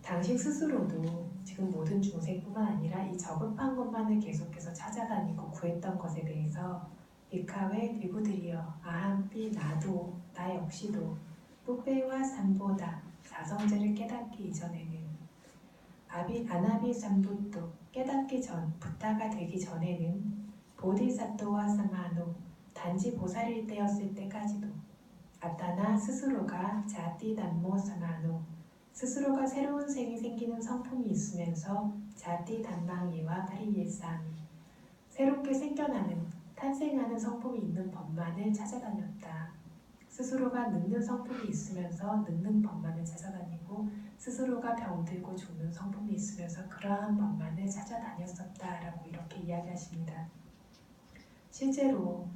당신 스스로도 지금 모든 중생뿐만 아니라 이 저급한 것만을 계속해서 찾아다니고 구했던 것에 대해서 비카웨 비구들이여 아함삐 나도 나 역시도 뿌페와 삼보다 사성제를 깨닫기 이전에는 아나비 삼부도 깨닫기 전 부타가 되기 전에는 보디사토와 사마노 단지 보살일 때였을 때까지도 아따나 스스로가 자띠 단모 사마노 스스로가 새로운 생이 생기는 성품이 있으면서 자띠 단망이와 파리예삼이 새롭게 생겨나는 탄생하는 성품이 있는 법만을 찾아다녔다. 스스로가 늙는 성품이 있으면서 늙는 법만을 찾아다니고 스스로가 병들고 죽는 성품이 있으면서 그러한 법만을 찾아다녔었다라고 이렇게 이야기하십니다. 실제로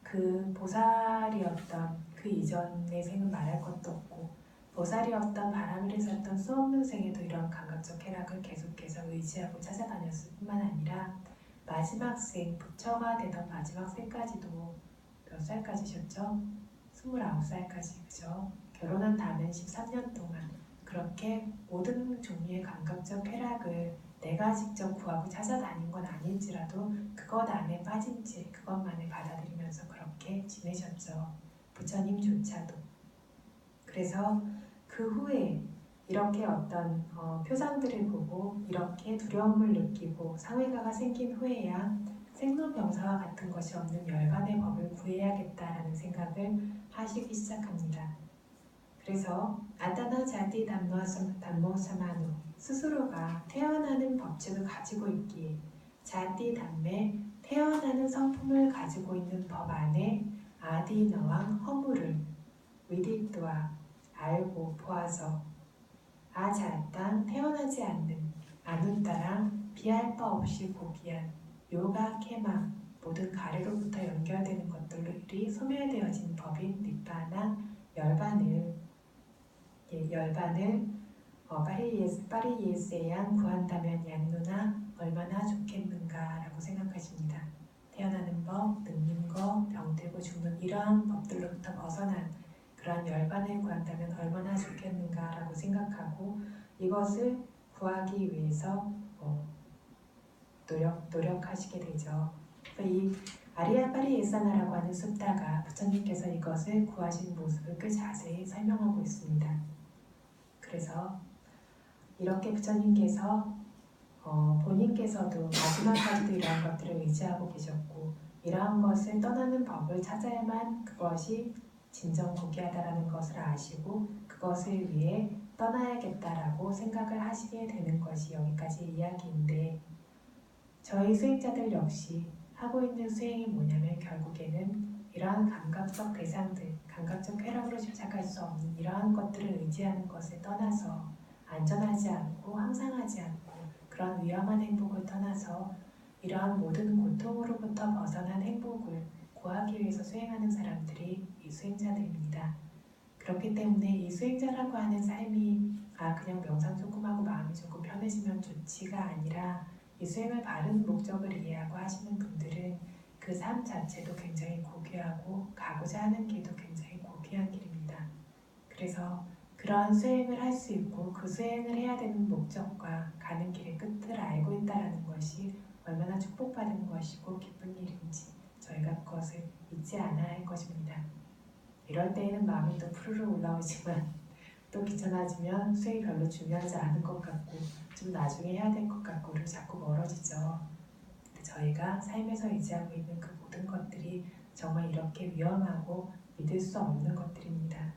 그 보살이었던 그 이전의 생은 말할 것도 없고 보살이었던 바람을 샀던 수없는 생에도 이런 감각적 쾌락을 계속해서 의지하고 찾아다녔을 뿐만 아니라 마지막 생, 부처가 되던 마지막 생까지도 몇 살까지셨죠? 29살까지, 그죠? 결혼한 다음엔 13년 동안 그렇게 모든 종류의 감각적 쾌락을 내가 직접 구하고 찾아다닌 건 아닐지라도 그것 안에 빠진 채 그것만을 받아들이면서 그렇게 지내셨죠. 부처님조차도. 그래서 그 후에 이렇게 어떤 표상들을 보고 이렇게 두려움을 느끼고 사회가가 생긴 후에야 생로병사와 같은 것이 없는 열반의 법을 구해야겠다라는 생각을 하시기 시작합니다. 그래서 아따나 자디 담모 사마누 스스로가 태어나는 법칙을 가지고 있기에 자디 담매 태어나는 성품을 가지고 있는 법 안에 아디너왕 허물을 위디또와 알고 보아서 아자땅 태어나지 않는 아눈따랑 비할 바 없이 고귀한 요가 케마 모든 가래로부터 연결되는 것들이 소멸되어진 법인 니빠나 열반을 파리예스에양 구한다면 얀누나 얼마나 좋겠는가라고 생각하십니다. 태어나는 법, 늙는 것, 병들고 죽는 이러한 법들로부터 벗어난 그러한 열반을 구한다면 얼마나 좋겠는가라고 생각하고 이것을 구하기 위해서 노력하시게 되죠. 이 아리아 파리예사나라고 하는 숫다가 부처님께서 이것을 구하신 모습을 꽤 자세히 설명하고 있습니다. 그래서 이렇게 부처님께서 본인께서도 마지막까지도 이러한 것들을 의지하고 계셨고 이러한 것을 떠나는 법을 찾아야만 그것이 진정 고귀하다라는 것을 아시고 그것을 위해 떠나야겠다라고 생각을 하시게 되는 것이 여기까지 이야기인데 저희 수행자들 역시 하고 있는 수행이 뭐냐면 결국에는 이러한 감각적 대상들, 감각적 쾌락으로 집착할 수 없는 이러한 것들을 의지하는 것을 떠나서 안전하지 않고 항상하지 않고 그런 위험한 행복을 떠나서 이러한 모든 고통으로부터 벗어난 행복을 구하기 위해서 수행하는 사람들이 이 수행자들입니다. 그렇기 때문에 이 수행자라고 하는 삶이 그냥 명상 조금 하고 마음이 조금 편해지면 좋지가 아니라 이 수행을 바른 목적을 이해하고 하시는 분들은 그 삶 자체도 굉장히 고귀하고 가고자 하는 길도 굉장히 고귀한 길입니다. 그래서 그러한 수행을 할 수 있고 그 수행을 해야 되는 목적과 가는 길의 끝을 알고 있다는 것이 얼마나 축복받은 것이고 기쁜 일인지 저희가 그것을 잊지 않아야 할 것입니다. 이럴 때에는 마음이 또 푸르르 올라오지만 또 귀찮아지면 수행이 별로 중요하지 않은 것 같고 좀 나중에 해야 될 것 같고를 자꾸 멀어지죠. 근데 저희가 삶에서 의지하고 있는 그 모든 것들이 정말 이렇게 위험하고 믿을 수 없는 것들입니다.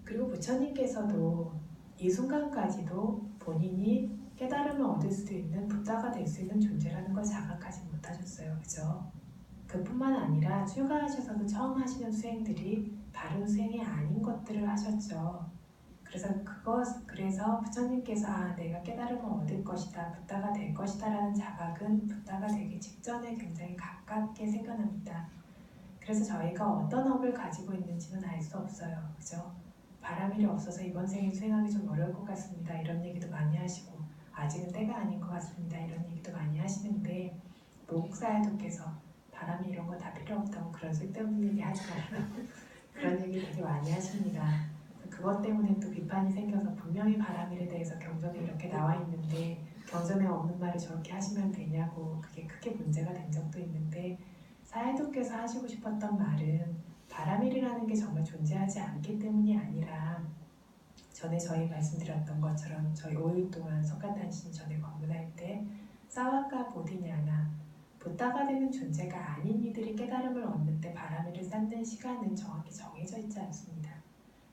그리고 부처님께서도 이 순간까지도 본인이 깨달음을 얻을 수 있는 부다가 될 수 있는 존재라는 걸 자각하지 못하셨어요. 그죠? 그뿐만 아니라 출가하셔서도 처음 하시는 수행들이 바른 수행이 아닌 것들을 하셨죠. 그래서 부처님께서 내가 깨달음을 얻을 것이다, 부다가 될 것이다 라는 자각은 부다가 되기 직전에 굉장히 가깝게 생겨납니다. 그래서 저희가 어떤 업을 가지고 있는지는 알 수 없어요. 그죠? 바람일이 없어서 이번 생에 수행하기 좀 어려울 것 같습니다. 이런 얘기도 많이 하시고 아직은 때가 아닌 것 같습니다. 이런 얘기도 많이 하시는데 모국사에도께서 바람이 이런 거 다 필요 없다고 그런 쓸데없는 얘기 하지 말라 그런 얘기 되게 많이 하십니다. 그것 때문에 또 비판이 생겨서 분명히 바람일에 대해서 경전에 이렇게 나와 있는데 경전에 없는 말을 저렇게 하시면 되냐고 그게 크게 문제가 된 적도 있는데 사해도께서 하시고 싶었던 말은 바람일이라는 게 정말 존재하지 않기 때문이 아니라 전에 저희 말씀드렸던 것처럼 저희 5일 동안 석가탄신 전에 방문할 때 사와카 보디냐나 부다가 되는 존재가 아닌 이들이 깨달음을 얻는데 바람일을 쌓는 시간은 정확히 정해져 있지 않습니다.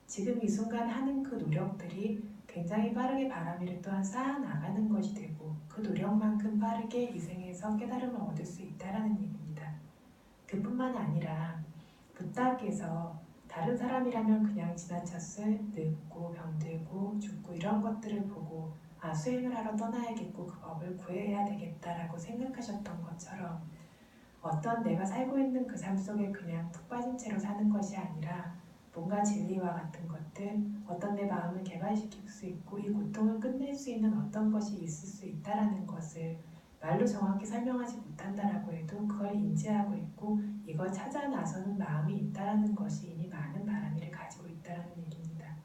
지금 이 순간 하는 그 노력들이 굉장히 빠르게 바람일을 또한 쌓아나가는 것이 되고 그 노력만큼 빠르게 이 생에서 깨달음을 얻을 수 있다는 얘기입니다. 그뿐만 아니라 부다께서 다른 사람이라면 그냥 지나쳤을 늙고 병들고 죽고 이런 것들을 보고 수행을 하러 떠나야겠고 그 법을 구해야 되겠다라고 생각하셨던 것처럼 어떤 내가 살고 있는 그 삶 속에 그냥 푹 빠진 채로 사는 것이 아니라 뭔가 진리와 같은 것들, 어떤 내 마음을 개발시킬 수 있고 이 고통을 끝낼 수 있는 어떤 것이 있을 수 있다라는 것을 말로 정확히 설명하지 못한다라고 해도 그걸 인지하고 있고 이걸 찾아 나서는 마음이 있다라는 것이 이미 많은 바람일을 가지고 있다라는 얘기입니다.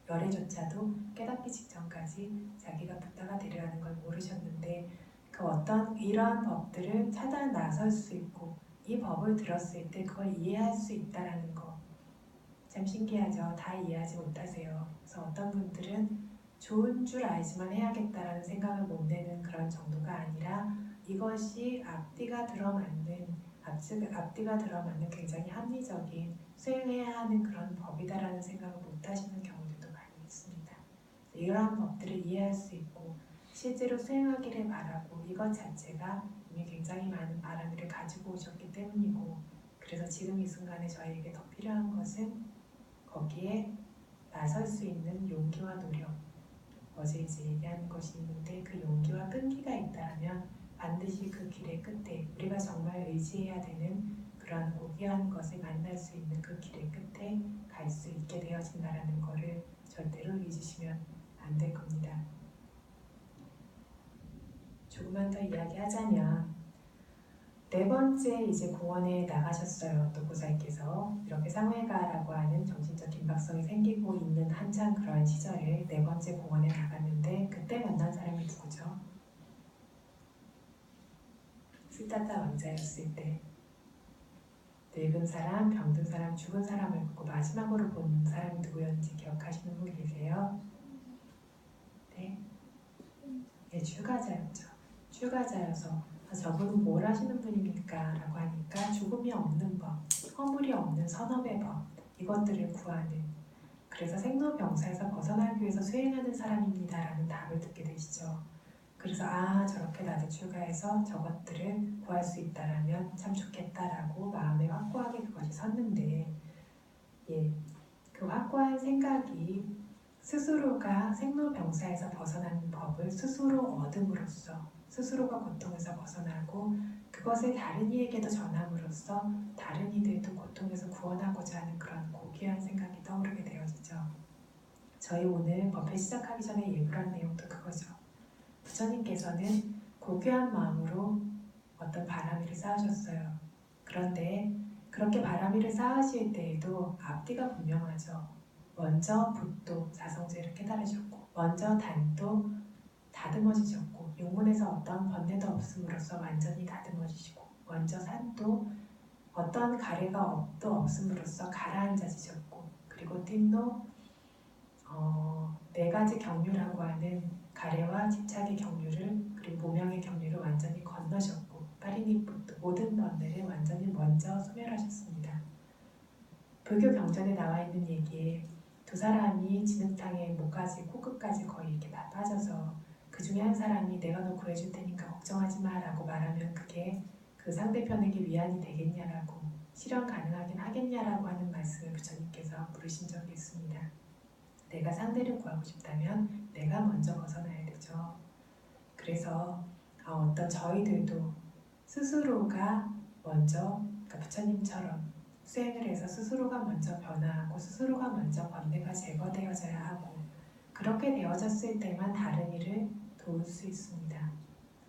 열애조차도 깨닫기 직전까지 자기가 부다가 되려는 걸 모르셨는데 그 어떤 이러한 법들을 찾아 나설 수 있고 이 법을 들었을 때 그걸 이해할 수 있다라는 거 참 신기하죠. 다 이해하지 못하세요. 그래서 어떤 분들은 좋은 줄 알지만 해야겠다라는 생각을 못 내는 그런 정도가 아니라 이것이 앞뒤가 들어맞는 굉장히 합리적인 수행해야 하는 그런 법이다라는 생각을 못 하시는 경우들도 많이 있습니다. 이러한 법들을 이해할 수 있고 실제로 수행하기를 바라고 이것 자체가 이미 굉장히 많은 바람을 가지고 오셨기 때문이고 그래서 지금 이 순간에 저희에게 더 필요한 것은 거기에 나설 수 있는 용기와 노력 어제 이제 얘기하는 것이 있는데 그 용기와 끈기가 있다면 반드시 그 길의 끝에 우리가 정말 의지해야 되는 그런 고귀한 것을 만날 수 있는 그 길의 끝에 갈 수 있게 되어진다라는 것을 절대로 잊으시면 안 될 겁니다. 조금만 더 이야기하자면 네 번째 이제 공원에 나가셨어요. 또 보살께서 이렇게 사무엘가라고 하는 정신적 긴박성이 생기고 있는 한창 그러한 시절에 네 번째 공원에 나갔는데 그때 만난 사람이 누구죠? 시다타 왕자였을 때 늙은 사람, 병든 사람, 죽은 사람을 보고 마지막으로 본 사람이 누구였는지 기억하시는 분 계세요? 네, 네 출가자였죠. 출가자여서 저분은 뭘 하시는 분입니까? 라고 하니까 죽음이 없는 법, 허물이 없는 선업의 법 이것들을 구하는 그래서 생로병사에서 벗어나기 위해서 수행하는 사람입니다 라는 답을 듣게 되시죠. 그래서 저렇게 나도 출가해서 저것들을 구할 수 있다라면 참 좋겠다라고 마음에 확고하게 그것이 섰는데 그 확고한 생각이 스스로가 생로병사에서 벗어나는 법을 스스로 얻음으로써 스스로가 고통에서 벗어나고 그것을 다른 이에게도 전함으로써 다른 이들도 고통에서 구원하고자 하는 그런 고귀한 생각이 떠오르게 되어지죠. 저희 오늘 법회 시작하기 전에 예불한 내용도 그거죠. 부처님께서는 고귀한 마음으로 어떤 바람이를 쌓으셨어요. 그런데 그렇게 바람이를 쌓으실 때에도 앞뒤가 분명하죠. 먼저 붓도 자성제를 깨달으셨고 먼저 단도 다듬어지셨고 용문에서 어떤 번뇌도 없음으로써 완전히 다듬어지시고 먼저 산도 어떤 가래가 없음으로써 가라앉아지셨고 그리고 띵도 네 가지 경류라고 하는 가래와 집착의 경류를 그리고 모명의 경류를 완전히 건너셨고 파리니풋도 모든 번뇌를 완전히 먼저 소멸하셨습니다. 불교 경전에 나와 있는 얘기에 두 사람이 진흙탕에 목까지 코끝까지 거의 이렇게 다 빠져서 그 중에 한 사람이 내가 너 구해줄 테니까 걱정하지 마 라고 말하면 그게 그 상대편에게 위안이 되겠냐라고 실현 가능하긴 하겠냐라고 하는 말씀을 부처님께서 물으신 적이 있습니다. 내가 상대를 구하고 싶다면 내가 먼저 벗어나야 되죠. 그래서 어떤 저희들도 스스로가 먼저 그러니까 부처님처럼 수행을 해서 스스로가 먼저 변화하고 스스로가 먼저 번뇌가 제거되어져야 하고 그렇게 되어졌을 때만 다른 이를 도울 수 있습니다.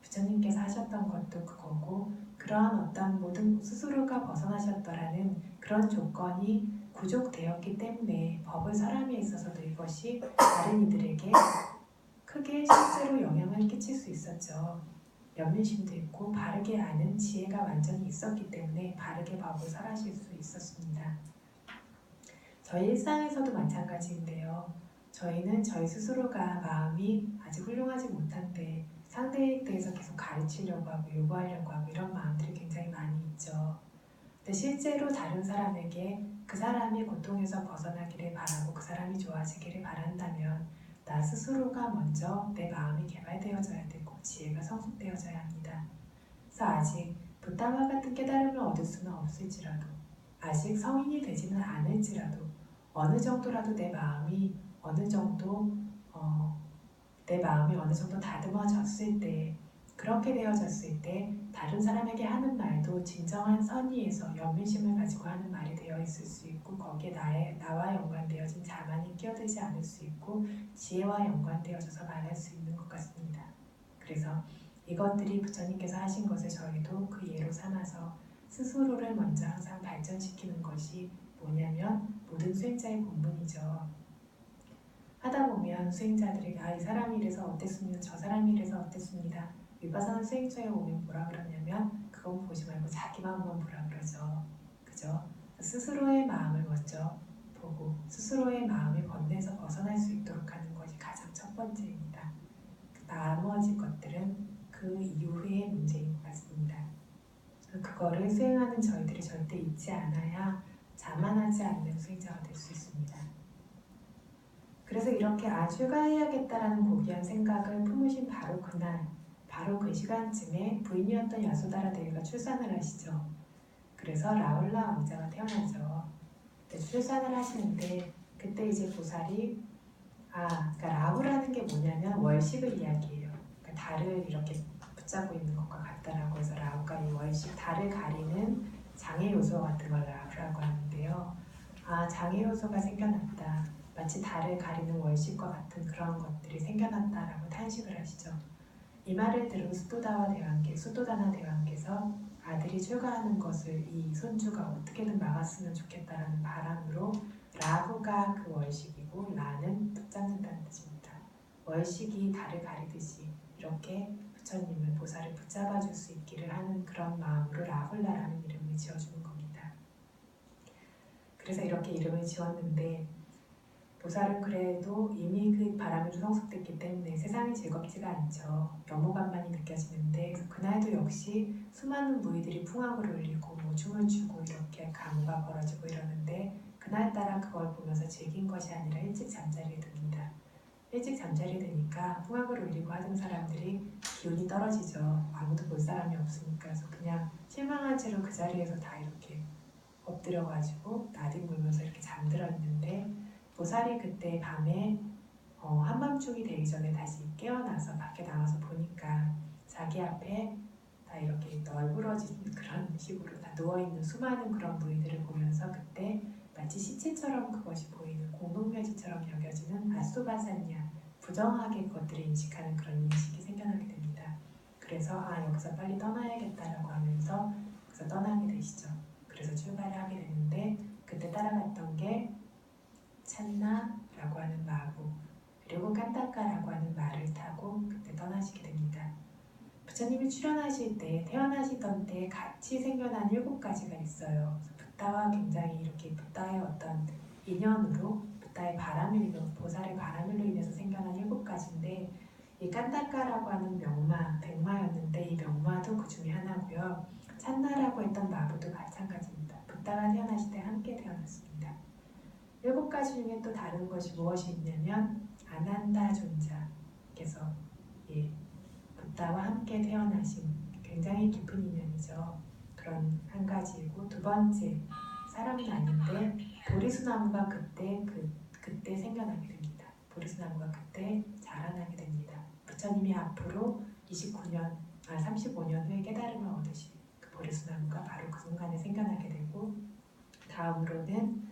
부처님께서 하셨던 것도 그거고 그러한 어떤 모든 스스로가 벗어나셨더라는 그런 조건이 구족되었기 때문에 법을 설함에 있어서도 이것이 다른 이들에게 크게 실제로 영향을 끼칠 수 있었죠. 연민심도 있고 바르게 아는 지혜가 완전히 있었기 때문에 바르게 법을 설하실 수 있었습니다. 저희 일상에서도 마찬가지인데요. 저희는 저희 스스로가 마음이 아직 훌륭하지 못한데 상대에 대해서 계속 가르치려고 하고 요구하려고 하고 이런 마음들이 굉장히 많이 있죠. 근데 실제로 다른 사람에게 그 사람이 고통에서 벗어나기를 바라고 그 사람이 좋아지기를 바란다면 나 스스로가 먼저 내 마음이 개발되어져야 되고 지혜가 성숙되어져야 합니다. 그래서 아직 부다와 같은 깨달음을 얻을 수는 없을지라도 아직 성인이 되지는 않을지라도 어느 정도라도 내 마음이 어느 정도 다듬어졌을 때 그렇게 되어졌을 때 다른 사람에게 하는 말도 진정한 선의에서 연민심을 가지고 하는 말이 되어 있을 수 있고 거기에 나와 연관되어진 자만이 끼어들지 않을 수 있고 지혜와 연관되어져서 말할 수 있는 것 같습니다. 그래서 이것들이 부처님께서 하신 것을 저희도 그 예로 삼아서 스스로를 먼저 항상 발전시키는 것이 뭐냐면 모든 수행자의 본분이죠. 하다 보면 수행자들이 이 사람이 이래서 어땠습니다. 저 사람이 이래서 어땠습니다. 위파사나 수행처에 오면 뭐라 그러냐면 그건 보지 말고 자기 마음만 보라 그러죠. 그죠? 스스로의 마음을 먼저 보고 스스로의 마음의 번뇌에서 벗어날 수 있도록 하는 것이 가장 첫 번째입니다. 나머지 것들은 그 이후의 문제인 것 같습니다. 그거를 수행하는 저희들이 절대 잊지 않아야 자만하지 않는 수행자가 될 수 있습니다. 그래서 이렇게 출가해야겠다라는 고귀한 생각을 품으신 바로 그날, 바로 그 시간쯤에 부인이었던 야소다라 대위가 출산을 하시죠. 그래서 라울라 왕자가 태어나죠. 출산을 하시는데 그때 이제 보살이 그러니까 라후라는 게 뭐냐면 월식을 이야기해요. 그러니까 달을 이렇게 붙잡고 있는 것과 같다라고 해서 라후가 이 월식, 달을 가리는 장애 요소 같은 걸 라후라고 하는데요. 장애 요소가 생겨났다. 마치 달을 가리는 월식과 같은 그런 것들이 생겨났다라고 탄식을 하시죠. 이 말을 들은 수도다나 대왕께서 아들이 출가하는 것을 이 손주가 어떻게든 막았으면 좋겠다라는 바람으로 라후가 그 월식이고 라는 붙잡는다는 뜻입니다. 월식이 달을 가리듯이 이렇게 부처님을 보살을 붙잡아 줄 수 있기를 하는 그런 마음으로 라훌라라는 이름을 지어주는 겁니다. 그래서 이렇게 이름을 지었는데 보살은 그래도 이미 그 바람으로 성숙됐기 때문에 세상이 즐겁지가 않죠. 염호감만이 느껴지는데 그날도 역시 수많은 무의들이 풍악을 울리고 춤을 추고 이렇게 가무가 벌어지고 이러는데 그날따라 그걸 보면서 즐긴 것이 아니라 일찍 잠자리에 듭니다. 일찍 잠자리에 드니까 풍악을 울리고 하던 사람들이 기운이 떨어지죠. 아무도 볼 사람이 없으니까. 그래서 그냥 실망한 채로 그 자리에서 다 이렇게 엎드려가지고 나뒹굴면서 이렇게 잠들어 있는데 보살이 그때 밤에 한밤중이 되기 전에 다시 깨어나서 밖에 나와서 보니까 자기 앞에 다 이렇게 널브러진 그런 식으로 다 누워있는 수많은 그런 무의들을 보면서 그때 마치 시체처럼 그것이 보이는 공동묘지처럼 여겨지는 아수바산냐 부정하게 그것들을 인식하는 그런 인식이 생겨나게 됩니다. 그래서 여기서 빨리 떠나야겠다라고 하면서 그래서 떠나게 되시죠. 그래서 출발을 하게 되는데 그때 따라갔던 게 찬나라고 하는 마구 그리고 깐다까라고 하는 말을 타고 그때 떠나시게 됩니다. 부처님이 출연하실 때 태어나시던 때 같이 생겨난 7가지가 있어요. 붓다와 굉장히 이렇게 붓다의 어떤 인연으로 붓다의 보살의 바람일로 인해서 생겨난 7가지인데 이 깐다까라고 하는 백마였는데 이 명마도 그 중에 하나고요. 찬나라고 했던 마부도 마찬가지입니다. 붓다가 태어나실 때 함께 태어났습니다. 7가지 중에 또 다른 것이 무엇이 있냐면 아난다 존자께서 붓다와 함께 태어나신 굉장히 깊은 인연이죠. 그런 한 가지이고 두 번째 사람은 아닌데 보리수나무가 그때 생겨나게 됩니다. 보리수나무가 그때 자라나게 됩니다. 부처님이 앞으로 35년 후에 깨달음을 얻으신 그 보리수나무가 바로 그 순간에 생겨나게 되고 다음으로는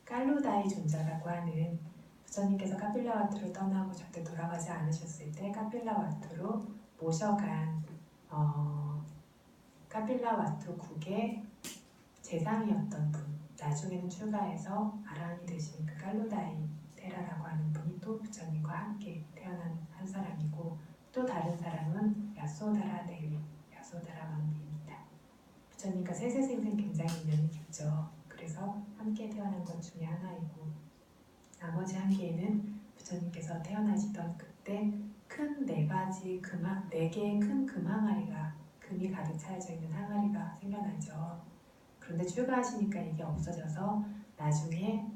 깔루다이 존자라고 하는 부처님께서 카필라와투를 떠나고 절대 돌아가지 않으셨을 때 카필라와투로 모셔간 카필라와투 국의 재상이었던 분, 나중에는 추가해서 아랑이 되신 그 깔로다이 테라라고 하는 분이 또 부처님과 함께 태어난 한 사람이고, 또 다른 사람은 야소다라 대위, 야소다라 왕비입니다. 부처님과 세세생생 굉장히 인연이 깊죠. 그래서 함께 태어난 것 중에 하나이고, 나머지 한 개는 부처님께서 태어나시던 그때 큰 네 개의 큰 금 항아리가, 금이 가득 차여져 있는 항아리가 생겨나죠. 그런데 출가하시니까 이게 없어져서 나중에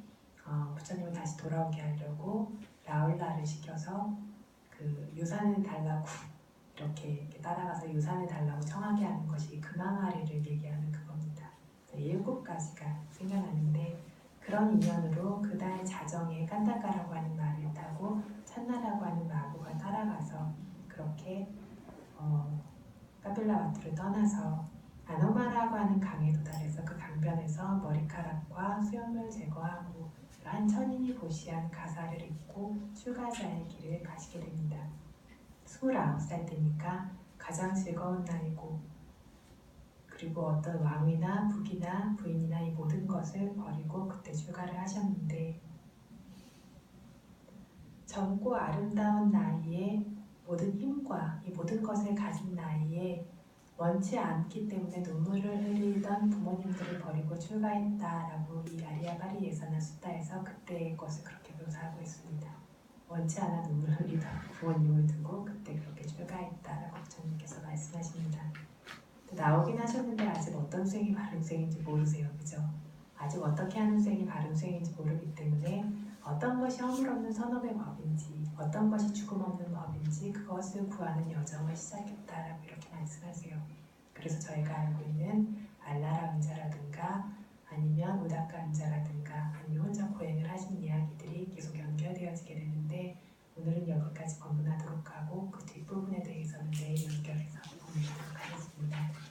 부처님을 다시 돌아오게 하려고 라울라를 시켜서 그 유산을 달라고 이렇게 따라가서 유산을 달라고 청하게 하는 것이 금항아리를 얘기하는 그겁니다. 7가지가 생겨나는데, 그런 인연으로 그다의 자정에 깐다까라고 하는 말을 타고 찬나라고 하는 마구가 따라가서 그렇게 카필라와트를 떠나서 아노마라고 하는 강에 도달해서 그 강변에서 머리카락과 수염을 제거하고 한 천인이 보시한 가사를 입고 출가자의 길을 가시게 됩니다. 29살 때니까 가장 즐거운 나이고, 그리고 어떤 왕이나 부귀나 부인이나 이 모든 것을 버리고 그때 출가를 하셨는데, 젊고 아름다운 나이에 모든 힘과 이 모든 것을 가진 나이에 원치 않기 때문에 눈물을 흘리던 부모님들을 버리고 출가했다라고 이 아리아바리 예사나 수다에서 그때의 것을 그렇게 묘사하고 있습니다. 원치 않아 눈물 흘리던 부모님을 두고 그때 그렇게 출가했다라고 부처님께서 말씀하십니다. 나오긴 하셨는데 아직 어떤 수행이 바른 수행인지 모르세요. 그죠? 아직 어떻게 하는 수행이 바른 수행인지 모르기 때문에 어떤 것이 허물없는 선업의 법인지, 어떤 것이 죽음 없는 법인지 그것을 구하는 여정을 시작했다라고 이렇게 말씀하세요. 그래서 저희가 알고 있는 알라라 은자라든가 아니면 우다카 은자라든가 아니면 혼자 고행을 하신 이야기들이 계속 연결되어지게 되는데, 오늘은 여기까지 법문하도록 하고 그 뒷부분에 대해서는 내일 연결해서 법문하도록 하겠습니다.